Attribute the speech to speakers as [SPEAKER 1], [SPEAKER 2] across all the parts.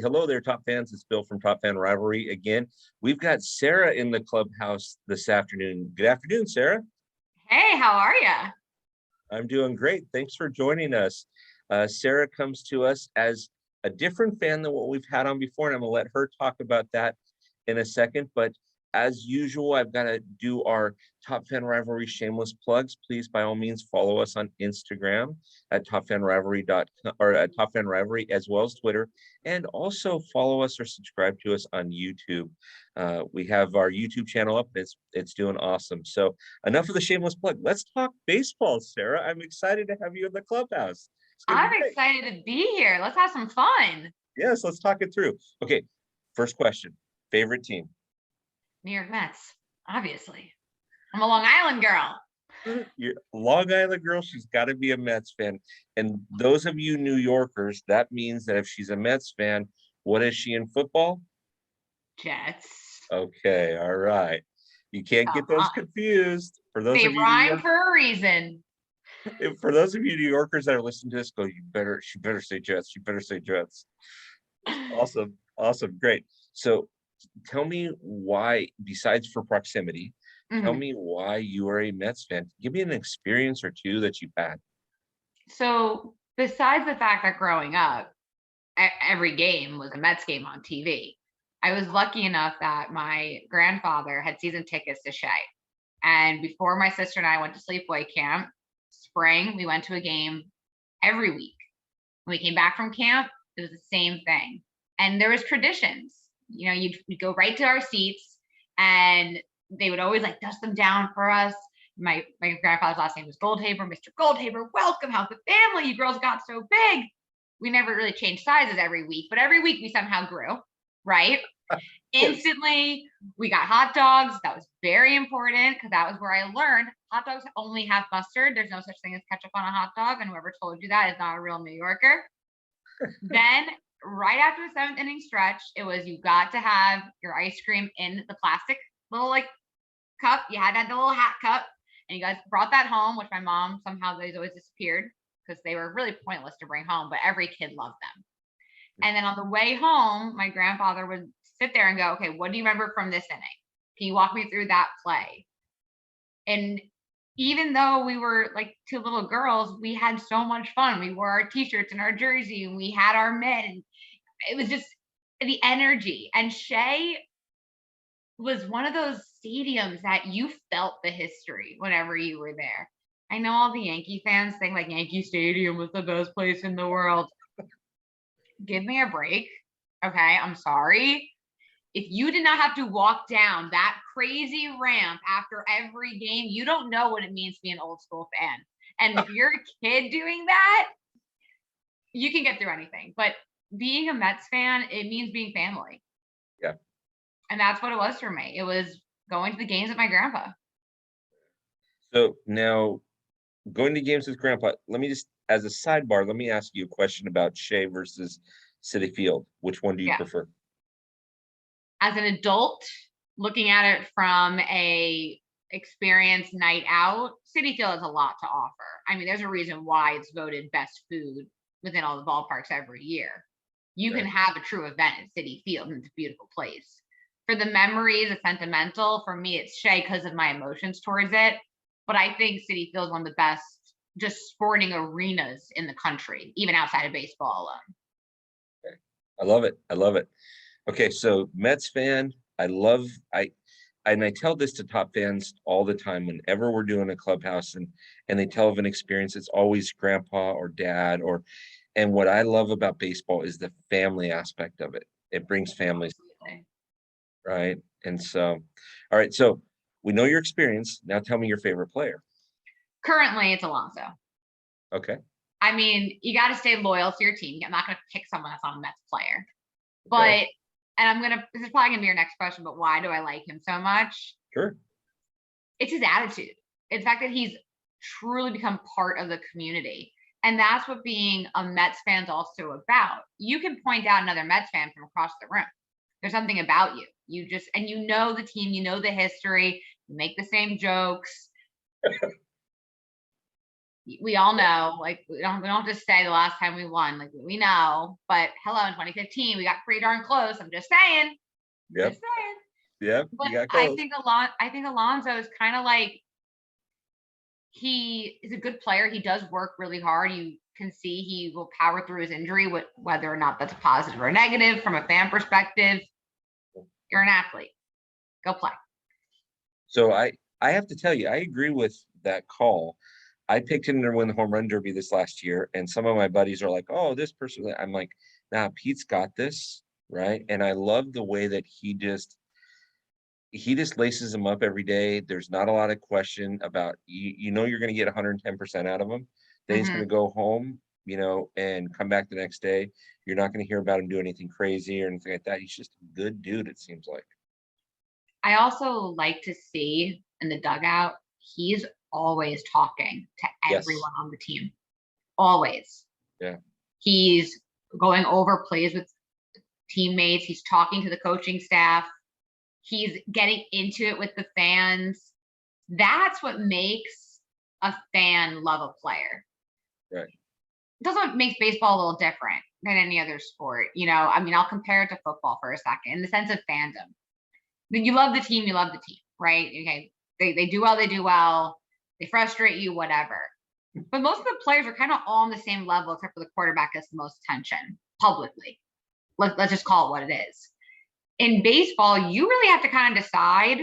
[SPEAKER 1] hello there, Top fans. It's Bill from Top Fan Rivalry again. We've got Sarah in the clubhouse this afternoon. Good afternoon, Sarah.
[SPEAKER 2] Hey, how are you?
[SPEAKER 1] I'm doing great. Thanks for joining us. Sarah comes to us as a different fan than what we've had on before, and I'm going to let her talk about that in a second. But as usual, I've got to do our Top Fan Rivalry shameless plugs. Please, by all means, follow us on Instagram at TopFanRivalry.com or at Top Fan Rivalry, as well as Twitter, and also follow us or subscribe to us on YouTube. We have our YouTube channel up. It's doing awesome. So enough of the shameless plug. Let's talk baseball, Sarah. I'm excited to have you in the clubhouse.
[SPEAKER 2] I'm excited to be here. Let's have some fun.
[SPEAKER 1] Yes, let's talk it through. Okay, first question. Favorite team?
[SPEAKER 2] New York Mets, obviously. I'm a Long Island girl.
[SPEAKER 1] You're a Long Island girl. She's got to be a Mets fan. And those of you New Yorkers, that means that if she's a Mets fan, what is she in football?
[SPEAKER 2] Jets.
[SPEAKER 1] Okay, all right. You can't get those confused. For those
[SPEAKER 2] they
[SPEAKER 1] of you
[SPEAKER 2] rhyme for a reason.
[SPEAKER 1] For those of you New Yorkers that are listening to this, go, she better say Jets. You better say Jets. Awesome. Awesome. Great. So tell me why, besides for proximity, tell me why you are a Mets fan. Give me an experience or two that you've had.
[SPEAKER 2] So besides the fact that growing up, every game was a Mets game on TV, I was lucky enough that my grandfather had season tickets to Shea. And before my sister and I went to sleepaway camp, spring, we went to a game every week. When we came back from camp, it was the same thing. And there was traditions. You know, you'd go right to our seats and they would always like dust them down for us. My grandfather's last name was Goldhaber. Mr. Goldhaber, welcome. How's the family? You girls got so big. We never really changed sizes every week, but every week we somehow grew, right? Instantly, we got hot dogs. That was very important because that was where I learned hot dogs only have mustard. There's no such thing as ketchup on a hot dog. And whoever told you that is not a real New Yorker. Then right after the 7th inning stretch, it was you got to have your ice cream in the plastic little like cup. You had to have the little hat cup. And you guys brought that home, which my mom, somehow those always disappeared because they were really pointless to bring home, but every kid loved them. And then on the way home, my grandfather would sit there and go, okay, what do you remember from this inning? Can you walk me through that play? And even though we were like two little girls, we had so much fun. We wore our t-shirts and our jersey and we had our mitt, and it was just the energy. And Shea was one of those stadiums that you felt the history whenever you were there. I know all the Yankee fans think like Yankee Stadium was the best place in the world. Give me a break. Okay, I'm sorry. If you did not have to walk down that crazy ramp after every game, you don't know what it means to be an old school fan. And if you're a kid doing that, you can get through anything. But being a Mets fan, it means being family.
[SPEAKER 1] Yeah.
[SPEAKER 2] And that's what it was for me. It was going to the games with my grandpa.
[SPEAKER 1] So now going to games with grandpa, let me just, as a sidebar, let me ask you a question about Shea versus Citi Field. Which one do you prefer?
[SPEAKER 2] As an adult, looking at it from a experience night out, Citi Field has a lot to offer. I mean, there's a reason why it's voted best food within all the ballparks every year. You can have a true event at Citi Field, and it's a beautiful place. For the memories, the sentimental, for me, it's Shea because of my emotions towards it. But I think Citi Field is one of the best just sporting arenas in the country, even outside of baseball alone.
[SPEAKER 1] Okay. I love it. I love it. Okay, so Mets fan, and I tell this to top fans all the time whenever we're doing a clubhouse and they tell of an experience, it's always grandpa or dad and what I love about baseball is the family aspect of it. It brings families, right? And so, all right, so we know your experience. Now tell me your favorite player. Currently,
[SPEAKER 2] it's Alonso.
[SPEAKER 1] Okay.
[SPEAKER 2] I mean, you got to stay loyal to your team. I'm not going to pick someone that's not a Mets player.
[SPEAKER 1] Okay.
[SPEAKER 2] But this is probably going to be your next question, but why do I like him so much?
[SPEAKER 1] Sure.
[SPEAKER 2] It's his attitude. It's the fact that he's truly become part of the community. And that's what being a Mets fan is also about. You can point out another Mets fan from across the room. There's something about you. And you know the team, you know the history, you make the same jokes. we all know, like, we don't have to say the last time we won, like, we know, but hello, in 2015, we got pretty darn close. I'm just saying.
[SPEAKER 1] Yep.
[SPEAKER 2] Just saying.
[SPEAKER 1] Yep.
[SPEAKER 2] But
[SPEAKER 1] You got close.
[SPEAKER 2] I think Alonso is kind of like, he is a good player. He does work really hard. You can see he will power through his injury, whether or not that's a positive or negative from a fan perspective. You're an athlete. Go play.
[SPEAKER 1] So I have to tell you, I agree with that call. I picked him to win the home run derby this last year, and some of my buddies are like, "Oh, this person." I'm like, "Nah, Pete's got this, right?" And I love the way that he just laces them up every day. There's not a lot of question about you know you're going to get 110% out of him. Then he's going to go home, and come back the next day. You're not going to hear about him do anything crazy or anything like that. He's just a good dude, it seems like.
[SPEAKER 2] I also like to see in the dugout, he's always talking to everyone on the team. Always.
[SPEAKER 1] Yeah.
[SPEAKER 2] He's going over plays with teammates. He's talking to the coaching staff. He's getting into it with the fans. That's what makes a fan love a player.
[SPEAKER 1] Right.
[SPEAKER 2] That's what makes baseball a little different than any other sport. I mean, I'll compare it to football for a second in the sense of fandom. When you love the team, right? Okay. They do well, they frustrate you, whatever. But most of the players are kind of all on the same level, except for the quarterback gets the most attention publicly. Let's just call it what it is. In baseball, you really have to kind of decide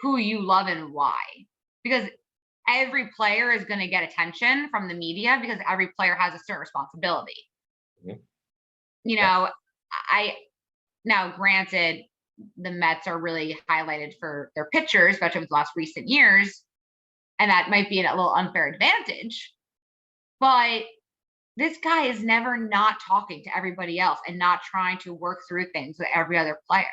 [SPEAKER 2] who you love and why, because every player is going to get attention from the media because every player has a certain responsibility. Now, granted, the Mets are really highlighted for their pitchers, especially with the last recent years, and that might be a little unfair advantage. But this guy is never not talking to everybody else and not trying to work through things with every other player.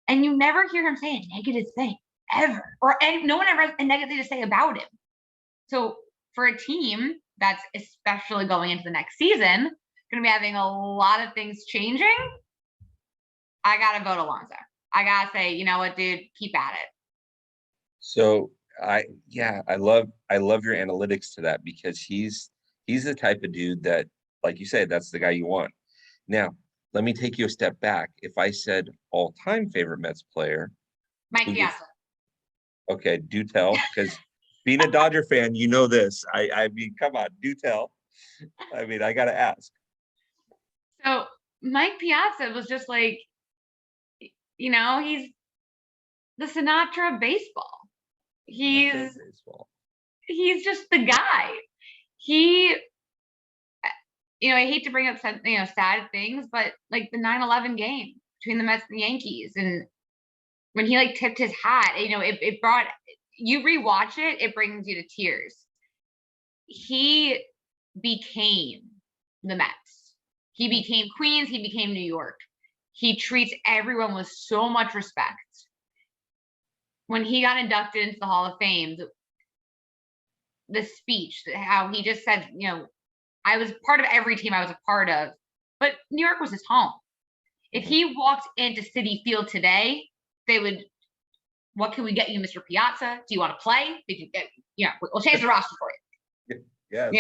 [SPEAKER 2] And you never hear him say a negative thing ever, and no one ever has a negative thing to say about him. So for a team that's especially going into the next season, going to be having a lot of things changing, I got to vote Alonso. I got to say, you know what, dude, keep at it.
[SPEAKER 1] So I love your analytics to that, because he's the type of dude that, like you said, that's the guy you want. Now, let me take you a step back. If I said all-time favorite Mets player,
[SPEAKER 2] Mike Piazza.
[SPEAKER 1] Okay, do tell, because being a Dodger fan, you know this. I mean, come on, do tell. I mean, I got to ask.
[SPEAKER 2] So Mike Piazza was just like, he's the Sinatra of baseball. He's just the guy. I hate to bring up some, sad things, but like the 9/11 game between the Mets and the Yankees, and when he like tipped his hat, it brought, you rewatch it, it brings you to tears. He became the Mets. He became Queens. He became New York. He treats everyone with so much respect. When he got inducted into the Hall of Fame, the speech, how he just said, I was part of every team I was a part of, but New York was his home. If he walked into Citi Field today, they would, what can we get you, Mr. Piazza? Do you want to play? We'll change the roster for you.
[SPEAKER 1] Yes.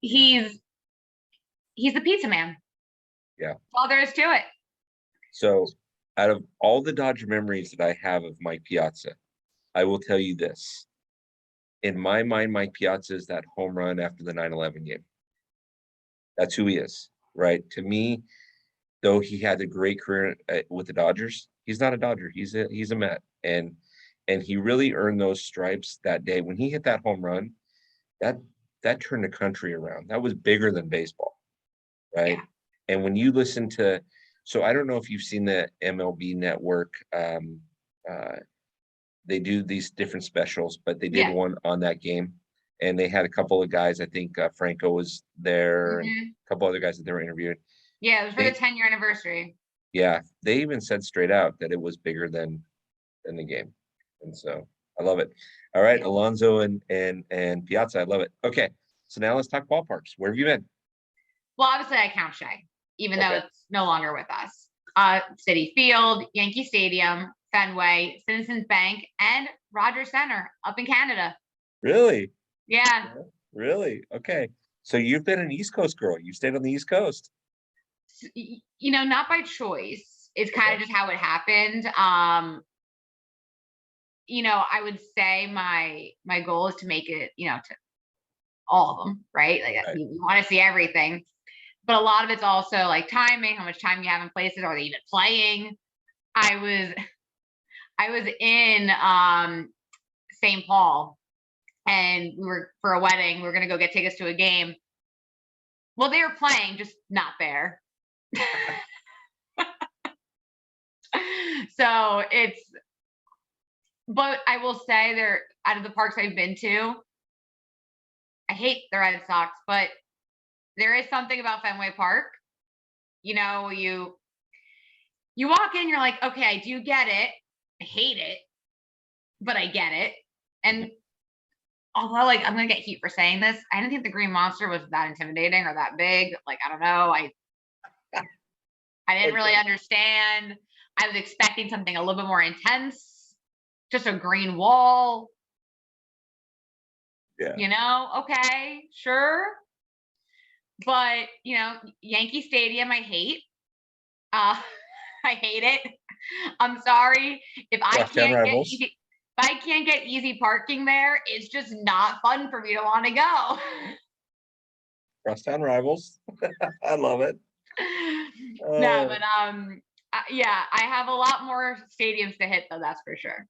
[SPEAKER 2] He's the pizza man.
[SPEAKER 1] Yeah.
[SPEAKER 2] That's all there is to it.
[SPEAKER 1] So out of all the Dodger memories that I have of Mike Piazza, I will tell you this. In my mind, Mike Piazza is that home run after the 9/11 game. That's who he is, right? To me, though he had a great career with the Dodgers, he's not a Dodger. He's a Met, and he really earned those stripes that day when he hit that home run. That turned the country around. That was bigger than baseball, right?
[SPEAKER 2] Yeah.
[SPEAKER 1] And when you listen to, so I don't know if you've seen the MLB Network. They do these different specials, but they did one on that game, and they had a couple of guys. I think Franco was there, and a couple other guys that they were interviewing.
[SPEAKER 2] Yeah, it was for the 10-year anniversary.
[SPEAKER 1] Yeah, they even said straight out that it was bigger than the game, and so I love it. All right, Alonso and Piazza, I love it. Okay, so now let's talk ballparks. Where have you been?
[SPEAKER 2] Well, obviously I count Shea, even though it's no longer with us. Citi Field, Yankee Stadium, Fenway, Citizens Bank, and Rogers Center up in Canada.
[SPEAKER 1] Really?
[SPEAKER 2] Yeah.
[SPEAKER 1] Really? Okay. So you've been an East Coast girl. You stayed on the East Coast.
[SPEAKER 2] Not by choice. It's kind
[SPEAKER 1] Okay.
[SPEAKER 2] of just how it happened. I would say my goal is to make it, to all of them, right? Like
[SPEAKER 1] Right.
[SPEAKER 2] you want to see everything, but a lot of it's also like timing, how much time you have in places, are they even playing? I was I was in St. Paul, and we were for a wedding. We were gonna go get tickets to a game. Well, they were playing, just not there. So but I will say, they're out of the parks I've been to, I hate the Red Sox, but there is something about Fenway Park. You walk in, you're like, okay, I do get it. I hate it, but I get it. And although, like, I'm gonna get heat for saying this, I didn't think the Green Monster was that intimidating or that big. Like, I don't know. I didn't really understand. I was expecting something a little bit more intense, just a green wall.
[SPEAKER 1] Yeah.
[SPEAKER 2] Okay, sure. But, Yankee Stadium, I hate. I hate it. I'm sorry. If I
[SPEAKER 1] Crosstown
[SPEAKER 2] can't get
[SPEAKER 1] rivals.
[SPEAKER 2] easy, if I can't get easy parking there, it's just not fun for me to want to go.
[SPEAKER 1] Crosstown rivals. I love it.
[SPEAKER 2] No,
[SPEAKER 1] Oh.
[SPEAKER 2] but yeah, I have a lot more stadiums to hit though, that's for sure.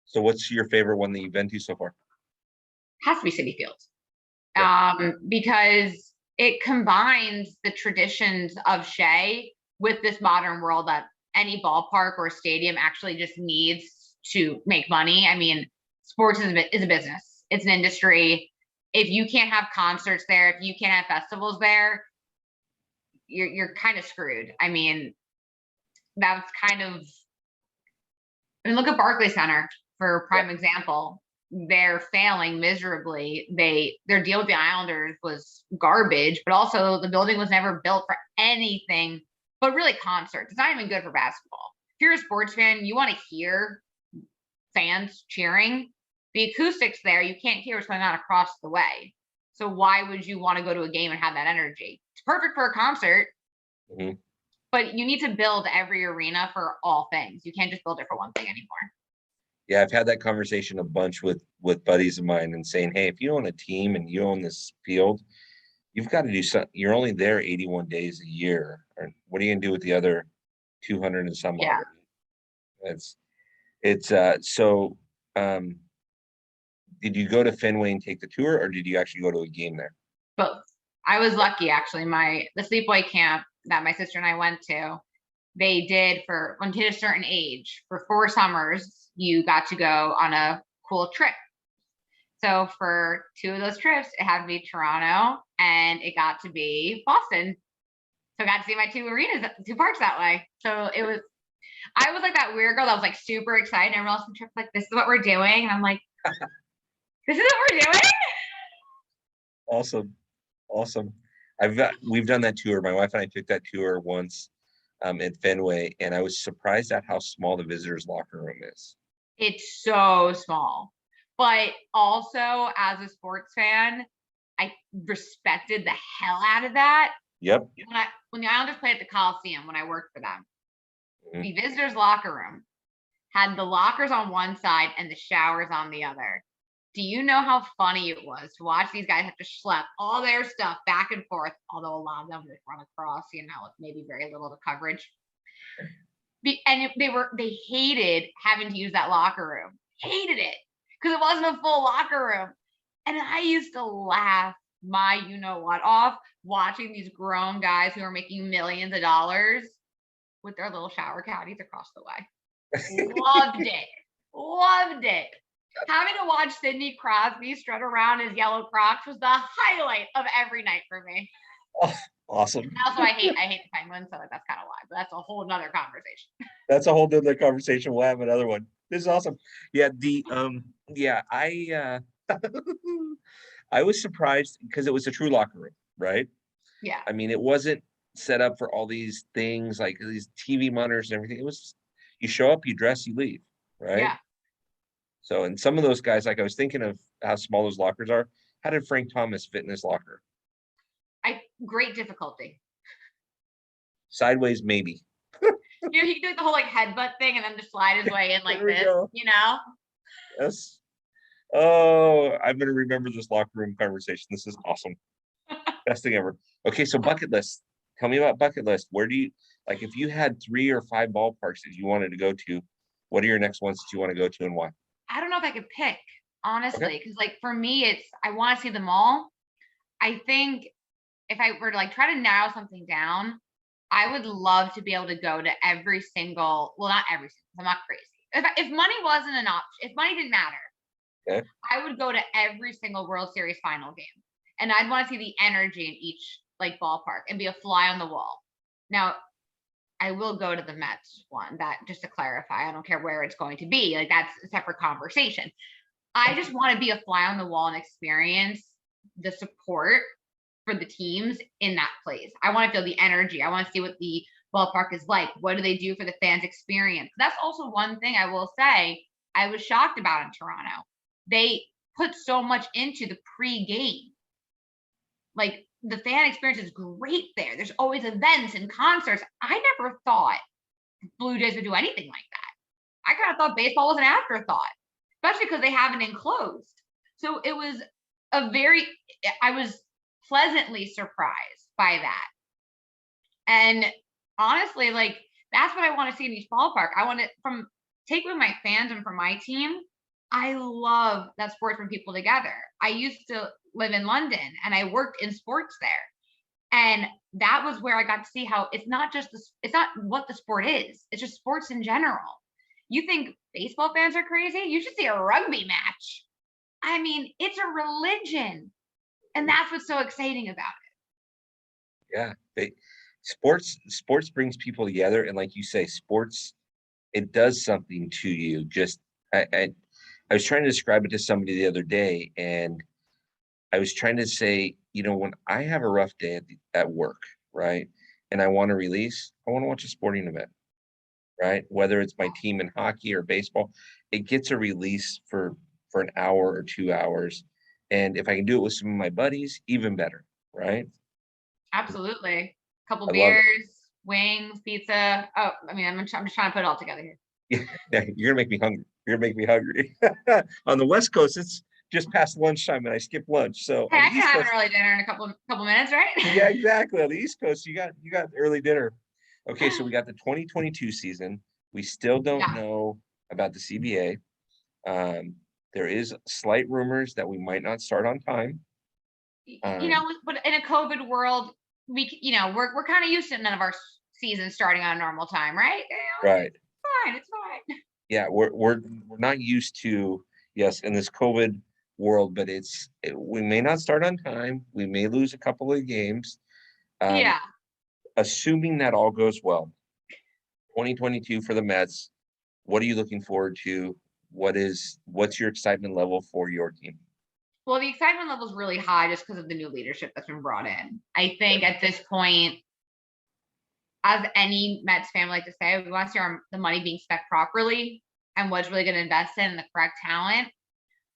[SPEAKER 1] So what's your favorite one that you've been to so far?
[SPEAKER 2] Has to be City Field.
[SPEAKER 1] Yeah.
[SPEAKER 2] Because it combines the traditions of Shea with this modern world that any ballpark or stadium actually just needs to make money. I mean, sports is a business. It's an industry. If you can't have concerts there, if you can't have festivals there, you're kind of screwed. I mean, that's kind of. I mean, look at Barclays Center for a
[SPEAKER 1] Yeah.
[SPEAKER 2] prime example. They're failing miserably. Their deal with the Islanders was garbage, but also the building was never built for anything but really concerts. It's not even good for basketball. If you're a sports fan, you want to hear fans cheering. The acoustics there, you can't hear what's going on across the way. So why would you want to go to a game and have that energy? It's perfect for a concert,
[SPEAKER 1] Mhm.
[SPEAKER 2] but you need to build every arena for all things. You can't just build it for one thing anymore.
[SPEAKER 1] Yeah, I've had that conversation a bunch with buddies of mine and saying, hey, if you own a team and you own this field, you've got to do something. You're only there 81 days a year. Or what are you gonna do with the other 200 and some
[SPEAKER 2] Yeah.
[SPEAKER 1] odd? So did you go to Fenway and take the tour, or did you actually go to a game there?
[SPEAKER 2] Both. I was lucky actually. The sleepaway camp that my sister and I went to, they did for until a certain age. For 4 summers, you got to go on a cool trip. So for 2 of those trips, it had to be Toronto and it got to be Boston. So I got to see my 2 parks that way. So I was like that weird girl that was like super excited. Everyone else on the trip like, this is what we're doing. And I'm like, this is what we're doing?
[SPEAKER 1] Awesome. We've done that tour. My wife and I took that tour once at Fenway, and I was surprised at how small the visitors locker room is.
[SPEAKER 2] It's so small. But also, as a sports fan, I respected the hell out of that.
[SPEAKER 1] Yep.
[SPEAKER 2] When the Islanders played at the Coliseum, when I worked for them,
[SPEAKER 1] Mhm.
[SPEAKER 2] the visitors' locker room had the lockers on one side and the showers on the other. Do you know how funny it was to watch these guys have to schlep all their stuff back and forth? Although a lot of them just run across, with maybe very little of coverage. And they hated having to use that locker room. Hated it because it wasn't a full locker room. And I used to laugh my what off watching these grown guys who are making millions of dollars with their little shower caddies across the way. Loved it. Having to watch Sidney Crosby strut around his yellow Crocs was the highlight of every night for me.
[SPEAKER 1] Oh, awesome.
[SPEAKER 2] And also, I hate the Penguins, so that's kind of why. But that's a whole nother conversation.
[SPEAKER 1] That's a whole other conversation. We'll have another one. This is awesome. Yeah, I I was surprised because it was a true locker room, right?
[SPEAKER 2] Yeah.
[SPEAKER 1] I mean, it wasn't set up for all these things like these TV monitors and everything. It was you show up, you dress, you leave, right?
[SPEAKER 2] Yeah.
[SPEAKER 1] So, and some of those guys, like I was thinking of how small those lockers are. How did Frank Thomas fit in his locker?
[SPEAKER 2] Great difficulty.
[SPEAKER 1] Sideways, maybe.
[SPEAKER 2] He could do the whole like headbutt thing and then just slide his way in like
[SPEAKER 1] There we
[SPEAKER 2] this,
[SPEAKER 1] go. Yes. Oh, I'm going to remember this locker room conversation. This is awesome. Best thing ever. Okay, so bucket list. Tell me about bucket list. Where do you, like, if you had 3 or 5 ballparks that you wanted to go to, what are your next ones that you want to go to and why?
[SPEAKER 2] I don't know if I could pick, honestly,
[SPEAKER 1] Okay.
[SPEAKER 2] because like for me, I want to see them all. I think if I were to like try to narrow something down, I would love to be able to go to every single, well, not every single, I'm not crazy. If money wasn't an option, if money didn't matter,
[SPEAKER 1] Okay.
[SPEAKER 2] I would go to every single World Series final game. And I'd want to see the energy in each like ballpark and be a fly on the wall. Now, I will go to the Mets one, that just to clarify, I don't care where it's going to be. Like that's a separate conversation. I just want to be a fly on the wall and experience the support for the teams in that place. I want to feel the energy. I want to see what the ballpark is like. What do they do for the fans' experience? That's also one thing I will say I was shocked about in Toronto. They put so much into the pre-game. Like the fan experience is great there. There's always events and concerts. I never thought Blue Jays would do anything like that. I kind of thought baseball was an afterthought, especially because they have it enclosed. So it was I was pleasantly surprised by that. And honestly, like that's what I want to see in each ballpark. I want to take with my fandom from my team. I love that sports brings people together. I used to live in London and I worked in sports there. And that was where I got to see how it's not what the sport is. It's just sports in general. You think baseball fans are crazy? You should see a rugby match. I mean, it's a religion. And that's what's so exciting about it.
[SPEAKER 1] Yeah. Sports brings people together. And like you say, sports, it does something to you. Just, I was trying to describe it to somebody the other day, and I was trying to say, when I have a rough day at work, right, and I want to release, I want to watch a sporting event, right? Whether it's my team in hockey or baseball, it gets a release for an hour or 2 hours, and if I can do it with some of my buddies, even better, right?
[SPEAKER 2] Absolutely. A couple
[SPEAKER 1] I love it.
[SPEAKER 2] beers, wings, pizza. Oh, I mean, I'm just trying to put it all together here.
[SPEAKER 1] Yeah, you're gonna make me hungry. You're gonna make me hungry. On the West Coast, it's just past lunchtime, and I skip lunch. So
[SPEAKER 2] Hey,
[SPEAKER 1] on
[SPEAKER 2] I
[SPEAKER 1] the
[SPEAKER 2] can
[SPEAKER 1] East
[SPEAKER 2] have an
[SPEAKER 1] Coast,
[SPEAKER 2] early dinner in a couple minutes, right?
[SPEAKER 1] yeah, exactly. On the East Coast, you got early dinner. Okay, so we got the 2022 season. We still don't
[SPEAKER 2] Yeah.
[SPEAKER 1] know about the CBA. There is slight rumors that we might not start on time.
[SPEAKER 2] But in a COVID world, we're kind of used to none of our seasons starting on a normal time, right?
[SPEAKER 1] Right.
[SPEAKER 2] It's fine.
[SPEAKER 1] Yeah, we're not used to, yes, in this COVID world, but we may not start on time. We may lose a couple of games. Um,
[SPEAKER 2] Yeah.
[SPEAKER 1] Assuming that all goes well, 2022 for the Mets, what are you looking forward to? What's your excitement level for your team?
[SPEAKER 2] Well, the excitement level is really high just because of the new leadership that's been brought in. I think at this point, as any Mets fan would like to say, we want to see the money being spent properly and what's really going to invest in the correct talent.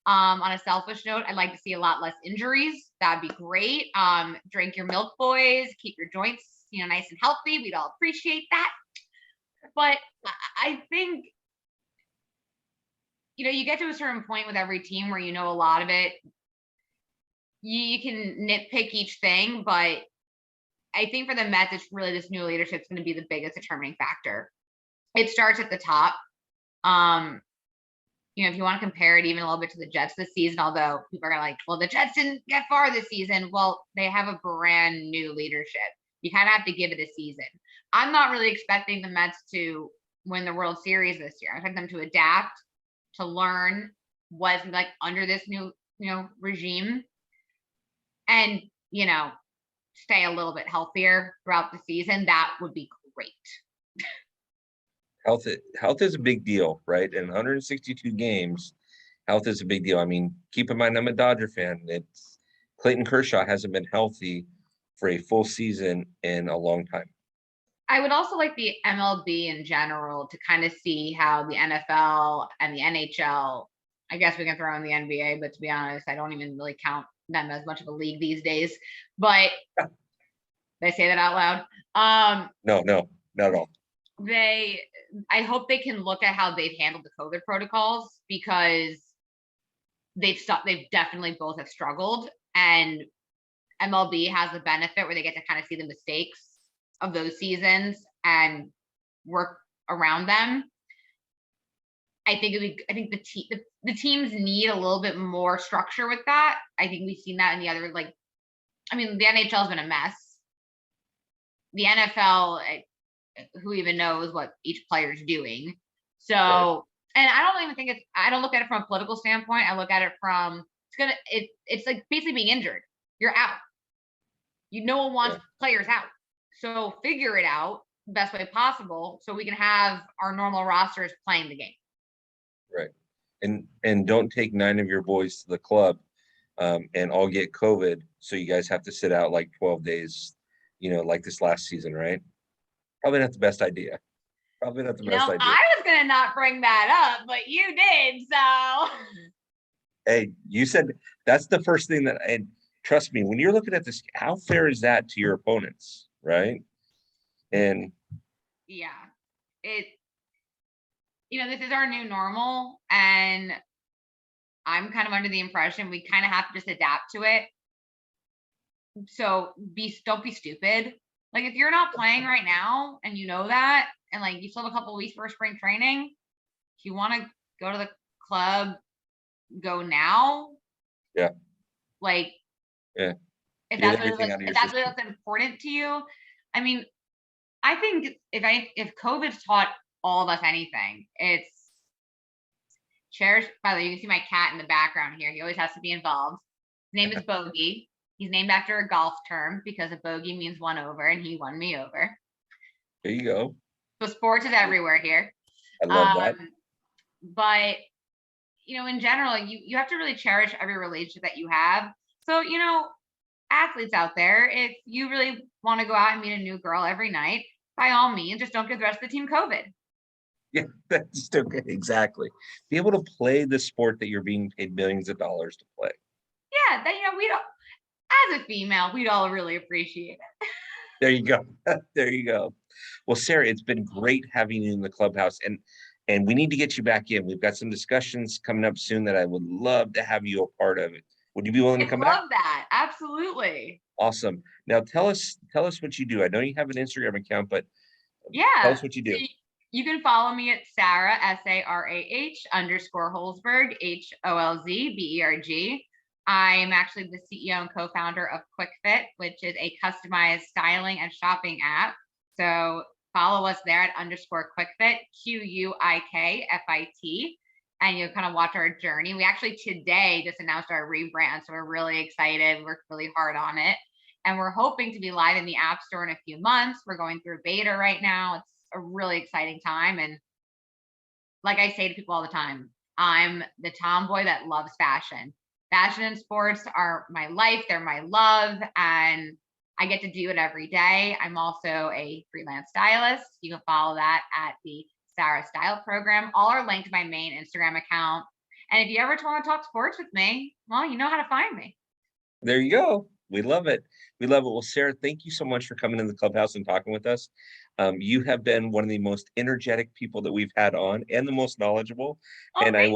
[SPEAKER 2] On a selfish note, I'd like to see a lot less injuries. That'd be great. Drink your milk, boys. Keep your joints, nice and healthy. We'd all appreciate that. But I think, you get to a certain point with every team where a lot of it. You can nitpick each thing, but I think for the Mets, it's really this new leadership is going to be the biggest determining factor. It starts at the top. If you want to compare it even a little bit to the Jets this season, although people are like, well, the Jets didn't get far this season. Well, they have a brand new leadership. You kind of have to give it a season. I'm not really expecting the Mets to win the World Series this year. I expect them to adapt, to learn what's like under this new, regime, and, stay a little bit healthier throughout the season. That would be great.
[SPEAKER 1] Health is a big deal, right? In 162 games, health is a big deal. I mean, keep in mind, I'm a Dodger fan. It's Clayton Kershaw hasn't been healthy for a full season in a long time.
[SPEAKER 2] I would also like the MLB in general to kind of see how the NFL and the NHL, I guess we can throw in the NBA, but to be honest, I don't even really count not as much of a league these days, but did I say that out loud?
[SPEAKER 1] No, not at all.
[SPEAKER 2] I hope they can look at how they've handled the COVID protocols, because they've definitely both have struggled, and MLB has the benefit where they get to kind of see the mistakes of those seasons and work around them. I think the teams need a little bit more structure with that. I think we've seen that in the other, like, I mean, the NHL's been a mess. The NFL, who even knows what each player's doing? So, right. And I don't even think I don't look at it from a political standpoint. I look at it from, it's like basically being injured. You're out. No one wants players out. So figure it out the best way possible so we can have our normal rosters playing the game.
[SPEAKER 1] Right. And don't take 9 of your boys to the club and all get COVID, so you guys have to sit out like 12 days, like this last season, right? Probably not the best idea. Probably not the best idea.
[SPEAKER 2] I was gonna not bring that up, but you did, so.
[SPEAKER 1] Hey, you said that's the first thing that, and trust me, when you're looking at this, how fair is that to your opponents, right? And
[SPEAKER 2] yeah, this is our new normal, and I'm kind of under the impression we kind of have to just adapt to it. So don't be stupid. Like, if you're not playing right now and you know that, and like you still have a couple of weeks for spring training, if you want to go to the club, go now.
[SPEAKER 1] Yeah.
[SPEAKER 2] Like,
[SPEAKER 1] yeah.
[SPEAKER 2] If that's what's important to you. I mean, I think if COVID's taught all of us anything, it's cherish. By the way, you can see my cat in the background here. He always has to be involved. His name is Bogey. He's named after a golf term, because a bogey means one over, and he won me over.
[SPEAKER 1] There you go.
[SPEAKER 2] So sports is everywhere here.
[SPEAKER 1] I love that.
[SPEAKER 2] But in general, you have to really cherish every relationship that you have. So, athletes out there, if you really want to go out and meet a new girl every night, by all means, just don't give the rest of the team COVID.
[SPEAKER 1] Yeah, that's still good. Exactly. Be able to play the sport that you're being paid millions of dollars to play.
[SPEAKER 2] Yeah, we don't. As a female, we'd all really appreciate it.
[SPEAKER 1] There you go. There you go. Well, Sarah, it's been great having you in the clubhouse, and we need to get you back in. We've got some discussions coming up soon that I would love to have you a part of it. Would you be willing to come back?
[SPEAKER 2] I love that. Absolutely.
[SPEAKER 1] Awesome. Now tell us what you do. I know you have an Instagram account, but tell us what you do.
[SPEAKER 2] You can follow me at Sarah, SARAH _Holzberg, HOLZBERG. I'm actually the CEO and co-founder of QuickFit, which is a customized styling and shopping app. So follow us there at _QuickFit, QUIKFIT, and you'll kind of watch our journey. We actually today just announced our rebrand, so we're really excited. We worked really hard on it, and we're hoping to be live in the App Store in a few months. We're going through beta right now. It's a really exciting time, and like I say to people all the time, I'm the tomboy that loves fashion. Fashion and sports are my life. They're my love, and I get to do it every day. I'm also a freelance stylist. You can follow that at the Sarah Style Program. All are linked to my main Instagram account. And if you ever want to talk sports with me, well, you know how to find me.
[SPEAKER 1] There you go. We love it. We love it. Well, Sarah, thank you so much for coming in the clubhouse and talking with us. You have been one of the most energetic people that we've had on, and the most knowledgeable. And I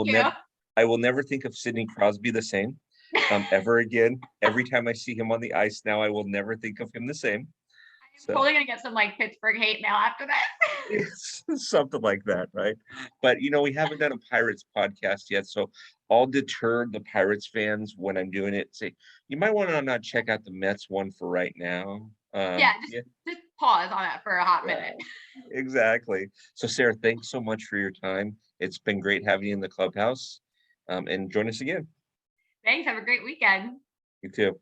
[SPEAKER 1] will never think of Sidney Crosby the same ever again. Every time I see him on the ice now, I will never think of him the same.
[SPEAKER 2] I'm probably gonna get some like Pittsburgh hate mail after that.
[SPEAKER 1] Something like that, right? But we haven't done a Pirates podcast yet, so I'll deter the Pirates fans when I'm doing it. Say, you might want to not check out the Mets one for right now.
[SPEAKER 2] Just pause on that for a hot minute.
[SPEAKER 1] Exactly. So Sarah, thanks so much for your time. It's been great having you in the clubhouse. And join us again.
[SPEAKER 2] Thanks. Have a great weekend.
[SPEAKER 1] You too.